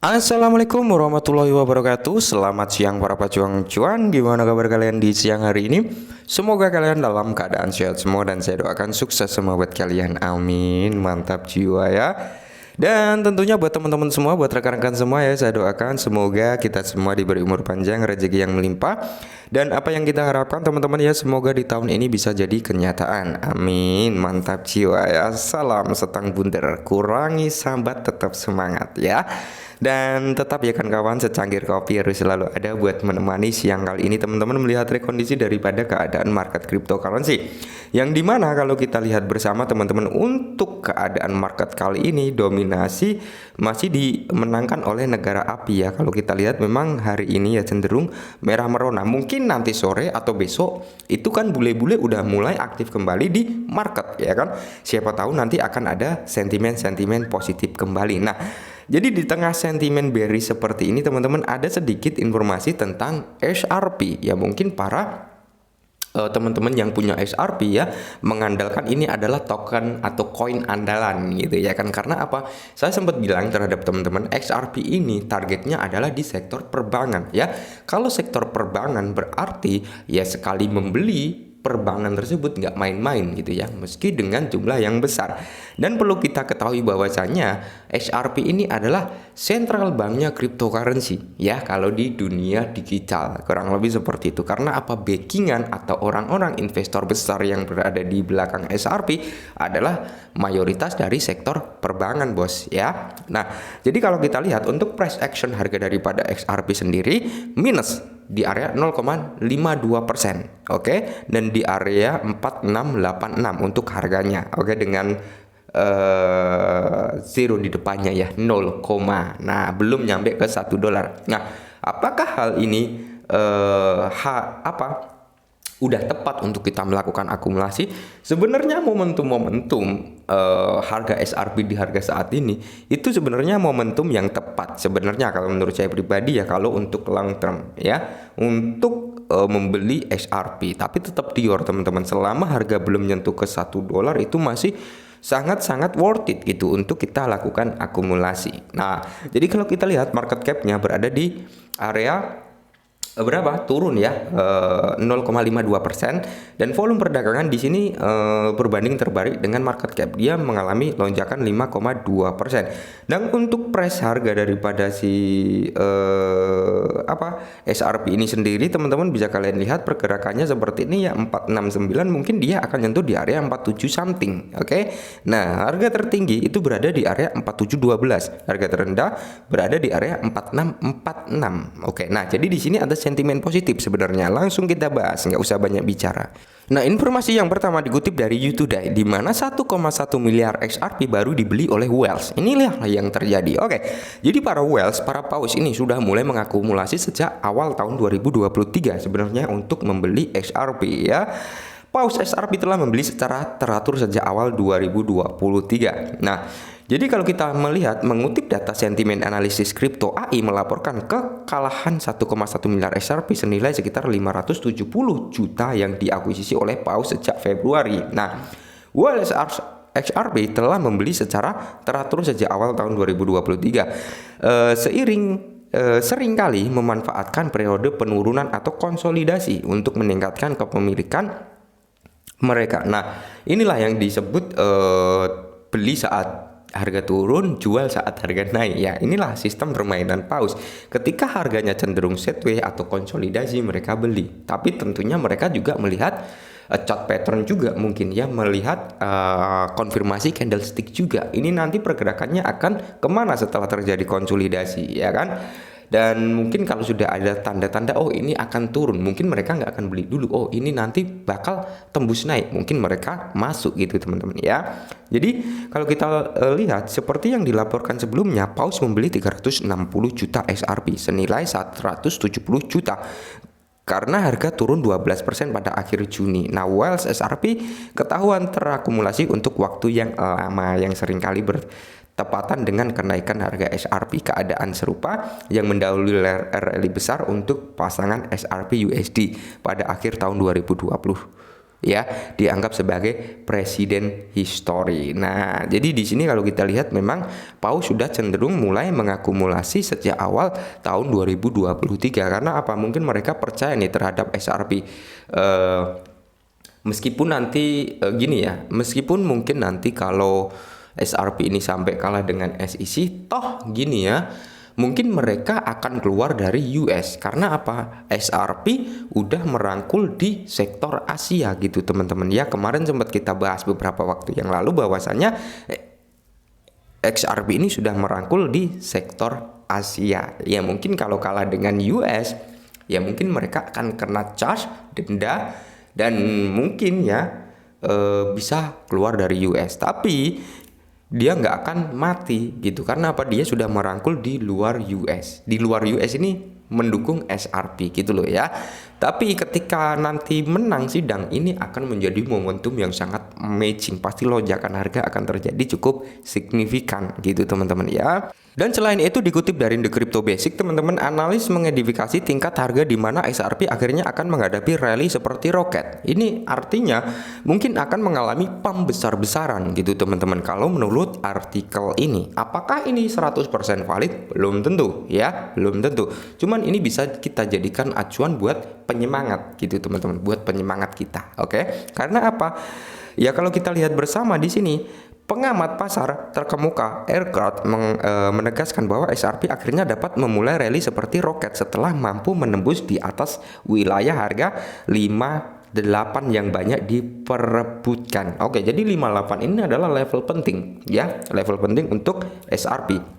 Assalamualaikum warahmatullahi wabarakatuh. Selamat siang para pejuang cuan. Gimana kabar kalian di siang hari ini? Semoga kalian dalam keadaan sehat semua dan saya doakan sukses semua buat kalian. Amin. Mantap jiwa ya. Dan tentunya buat teman-teman semua, buat rekan-rekan semua ya, saya doakan semoga kita semua diberi umur panjang, rezeki yang melimpah, dan apa yang kita harapkan teman-teman ya, semoga di tahun ini bisa jadi kenyataan. Amin. Mantap jiwa ya. Salam setang bunder, kurangi sambat, tetap semangat ya. Dan tetap ya kan kawan, secangkir kopi harus selalu ada buat menemani siang kali ini teman-teman melihat rekondisi daripada keadaan market cryptocurrency. Yang dimana kalau kita lihat bersama teman-teman, untuk keadaan market kali ini dominasi masih dimenangkan oleh negara api ya. Kalau kita lihat memang hari ini ya cenderung merah merona. Mungkin nanti sore atau besok itu kan bule-bule udah mulai aktif kembali di market ya kan. Siapa tahu nanti akan ada sentimen-sentimen positif kembali. Nah, jadi di tengah sentimen bearish seperti ini teman-teman, ada sedikit informasi tentang XRP ya. Mungkin para teman-teman yang punya XRP ya mengandalkan ini adalah token atau koin andalan gitu ya kan. Karena apa? Saya sempat bilang terhadap teman-teman, XRP ini targetnya adalah di sektor perbankan ya. Kalau sektor perbankan berarti ya sekali membeli perbankan tersebut nggak main-main gitu ya, meski dengan jumlah yang besar. Dan perlu kita ketahui bahwasanya XRP ini adalah central banknya cryptocurrency ya, kalau di dunia digital kurang lebih seperti itu. Karena apa? Backingan atau orang-orang investor besar yang berada di belakang XRP adalah mayoritas dari sektor perbankan bos ya. Nah, jadi kalau kita lihat untuk price action harga daripada XRP sendiri minus di area 0,52%, oke, dan di area 4686 untuk harganya, oke, dengan zero di depannya ya, 0, nah belum nyampe ke $1. Nah, apakah hal ini udah tepat untuk kita melakukan akumulasi? Sebenarnya momentum harga XRP di harga saat ini itu sebenarnya momentum yang tepat sebenarnya kalau menurut saya pribadi ya, kalau untuk long term ya, untuk membeli XRP. Tapi tetap dior teman-teman, selama harga belum menyentuh ke $1 itu masih sangat-sangat worth it gitu untuk kita lakukan akumulasi. Nah, jadi kalau kita lihat market cap-nya berada di area berapa? Turun ya, 0,52%, dan volume perdagangan di sini berbanding terbalik dengan market cap, dia mengalami lonjakan 5,2%. Dan untuk price harga daripada si XRP ini sendiri teman-teman bisa kalian lihat pergerakannya seperti ini ya, 469, mungkin dia akan nyentuh di area 47 something, oke. Nah, harga tertinggi itu berada di area 4712, harga terendah berada di area 4646, oke. Nah, jadi di sini ada sentimen positif sebenarnya. Langsung kita bahas, nggak usah banyak bicara. Nah, informasi yang pertama dikutip dari U-Today, di mana 1,1 miliar XRP baru dibeli oleh Whales. Inilah yang terjadi. Oke, jadi para Whales, para paus ini sudah mulai mengakumulasi sejak awal tahun 2023 sebenarnya untuk membeli XRP ya. Paus XRP telah membeli secara teratur sejak awal 2023. Nah, jadi kalau kita melihat mengutip data sentimen analisis kripto AI melaporkan kekalahan 1,1 miliar XRP senilai sekitar 570 juta yang diakuisisi oleh Paus sejak Februari. Nah, Whales XRP telah membeli secara teratur sejak awal tahun 2023. Seringkali memanfaatkan periode penurunan atau konsolidasi untuk meningkatkan kepemilikan mereka. Nah, inilah yang disebut beli saat harga turun, jual saat harga naik ya. Inilah sistem permainan Paus. Ketika harganya cenderung sideways atau konsolidasi, mereka beli. Tapi tentunya mereka juga melihat chart pattern juga, mungkin ya, melihat konfirmasi candlestick juga. Ini nanti pergerakannya akan kemana setelah terjadi konsolidasi ya kan. Dan mungkin kalau sudah ada tanda-tanda oh ini akan turun, mungkin mereka nggak akan beli dulu. Oh ini nanti bakal tembus naik, mungkin mereka masuk gitu teman-teman ya. Jadi kalau kita lihat seperti yang dilaporkan sebelumnya, Paus membeli 360 juta XRP senilai 170 juta karena harga turun 12% pada akhir Juni. Nah, Whales XRP ketahuan terakumulasi untuk waktu yang lama, yang seringkali bertepatan dengan kenaikan harga XRP. Keadaan serupa yang mendahului rally besar untuk pasangan XRP USD pada akhir tahun 2020. ya, dianggap sebagai presiden history. Nah, jadi di sini kalau kita lihat memang Pau sudah cenderung mulai mengakumulasi sejak awal tahun 2023. Karena apa? Mungkin mereka percaya nih terhadap SRP. Meskipun nanti gini ya, meskipun mungkin nanti kalau SRP ini sampai kalah dengan SEC, toh gini ya, mungkin mereka akan keluar dari US. Karena apa? SRP udah merangkul di sektor Asia gitu teman-teman ya. Kemarin sempat kita bahas beberapa waktu yang lalu bahwasannya XRP ini sudah merangkul di sektor Asia. Ya mungkin kalau kalah dengan US, ya mungkin mereka akan kena charge, denda, dan mungkin ya bisa keluar dari US. Tapi dia nggak akan mati gitu. Karena apa? Dia sudah merangkul di luar US. Di luar US ini mendukung SRP gitu loh ya. Tapi ketika nanti menang sidang, ini akan menjadi momentum yang sangat amazing. Pasti lonjakan harga akan terjadi cukup signifikan gitu teman-teman ya. Dan selain itu dikutip dari The Crypto Basic, teman-teman, analis mengidentifikasi tingkat harga di mana XRP akhirnya akan menghadapi rally seperti roket. Ini artinya mungkin akan mengalami pump besar-besaran gitu teman-teman. Kalau menurut artikel ini, apakah ini 100% valid? Belum tentu ya, belum tentu. Cuman ini bisa kita jadikan acuan buat penyemangat gitu teman-teman, buat penyemangat kita. Oke? Karena apa? Ya kalau kita lihat bersama di sini, pengamat pasar terkemuka Aircraft menegaskan bahwa XRP akhirnya dapat memulai rally seperti roket setelah mampu menembus di atas wilayah harga 58 yang banyak diperebutkan. Oke, jadi 58 ini adalah level penting ya, level penting untuk XRP.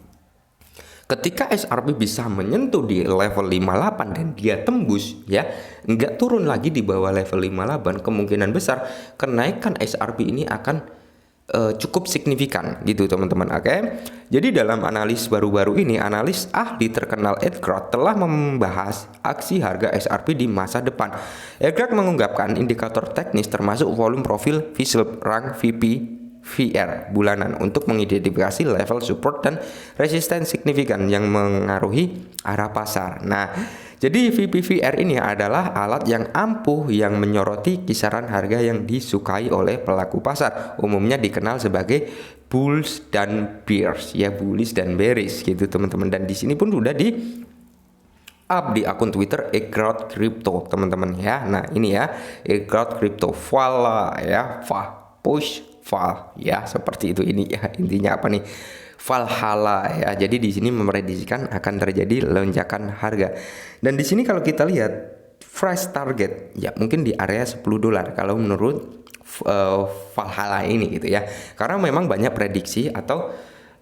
Ketika XRP bisa menyentuh di level 58 dan dia tembus ya, nggak turun lagi di bawah level 58, kemungkinan besar kenaikan XRP ini akan cukup signifikan gitu teman-teman. Oke. Jadi dalam analis baru-baru ini, analis ahli terkenal Edgard telah membahas aksi harga XRP di masa depan. Edgard mengungkapkan indikator teknis termasuk volume profil Phillips rank VPVR bulanan untuk mengidentifikasi level support dan resisten signifikan yang mengaruhi arah pasar. Nah, jadi VPVR ini adalah alat yang ampuh yang menyoroti kisaran harga yang disukai oleh pelaku pasar. Umumnya dikenal sebagai bulls dan bears, ya, bullish dan bearish gitu teman-teman. Dan di sini pun sudah di up di akun Twitter Eggrout Crypto teman-teman ya. Nah ini ya Eggrout Crypto, voila ya, push fall ya, seperti itu ini ya, intinya apa nih? Valhalla ya. Jadi di sini memprediksikan akan terjadi lonjakan harga. Dan di sini kalau kita lihat price target ya mungkin di area $10 kalau menurut Valhalla ini gitu ya. Karena memang banyak prediksi atau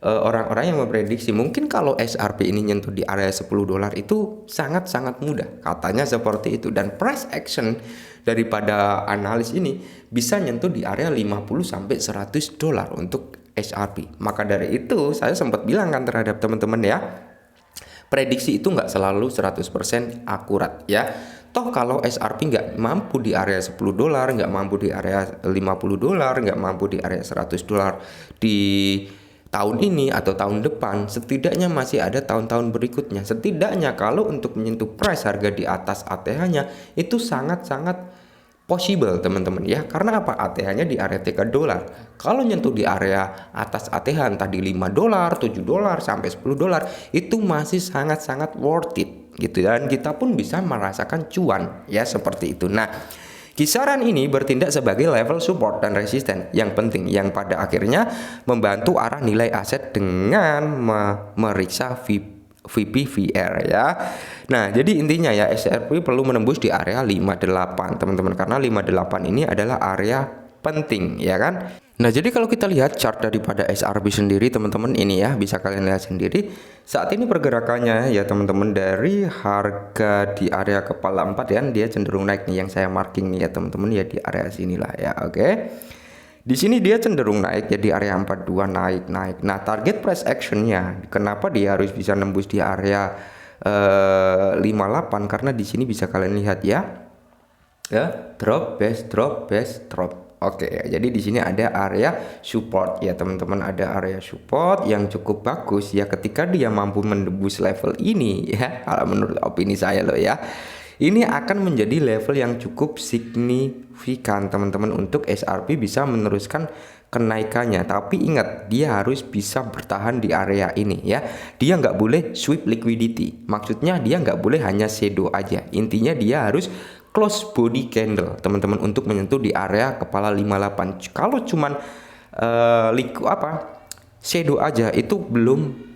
orang-orang yang memprediksi mungkin kalau XRP ini nyentuh di area $10 itu sangat-sangat mudah. Katanya seperti itu. Dan price action daripada analis ini bisa nyentuh di area $50 sampai $100 untuk XRP. Maka dari itu saya sempat bilang kan terhadap teman-teman ya, prediksi itu nggak selalu 100% akurat ya. Toh kalau XRP nggak mampu di area $10, nggak mampu di area $50, nggak mampu di area $100 di tahun ini atau tahun depan, setidaknya masih ada tahun-tahun berikutnya. Setidaknya kalau untuk menyentuh price harga di atas ATH-nya itu sangat-sangat possible teman-teman ya. Karena apa? ATH-nya di area $3. Kalau nyentuh di area atas ATH entah di $5, $7 sampai $10 itu masih sangat-sangat worth it gitu. Dan kita pun bisa merasakan cuan ya, seperti itu. Nah, kisaran ini bertindak sebagai level support dan resisten yang penting yang pada akhirnya membantu arah nilai aset dengan meriksa VPVR ya. Nah, jadi intinya ya XRP perlu menembus di area 58 teman-teman, karena 58 ini adalah area penting ya kan. Nah, jadi kalau kita lihat chart daripada XRP sendiri teman-teman ini ya, bisa kalian lihat sendiri saat ini pergerakannya ya teman-teman, dari harga di area kepala 4 ya, dia cenderung naik nih yang saya marking nih ya teman-teman ya, di area sinilah ya. Oke. Di sini dia cenderung naik ya, di area 42 naik. Nah, target price actionnya kenapa dia harus bisa nembus di area 58, karena di sini bisa kalian lihat ya. Ya, drop base drop. Oke, jadi di sini ada area support ya teman-teman, ada area support yang cukup bagus ya. Ketika dia mampu menembus level ini ya, kalau menurut opini saya loh ya, Ini akan menjadi level yang cukup signifikan teman-teman untuk SRP bisa meneruskan kenaikannya. Tapi ingat, dia harus bisa bertahan di area ini ya. Dia nggak boleh sweep liquidity. Maksudnya dia nggak boleh hanya shadow aja. Intinya dia harus close body candle teman-teman untuk menyentuh di area kepala 58. Kalau cuman shadow aja itu belum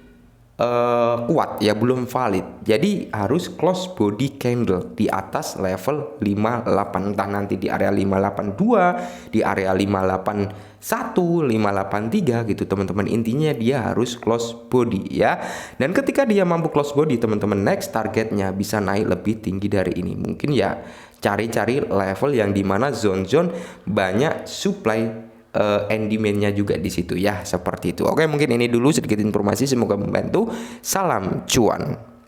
kuat ya, belum valid. Jadi harus close body candle di atas level 58, entah nanti di area 582, di area 581, 583 gitu teman-teman. Intinya dia harus close body ya. Dan ketika dia mampu close body teman-teman, next targetnya bisa naik lebih tinggi dari ini. Mungkin ya cari-cari level yang dimana zone-zone banyak supply and demand-nya juga di situ ya, seperti itu. Oke, mungkin ini dulu sedikit informasi, semoga membantu. Salam cuan.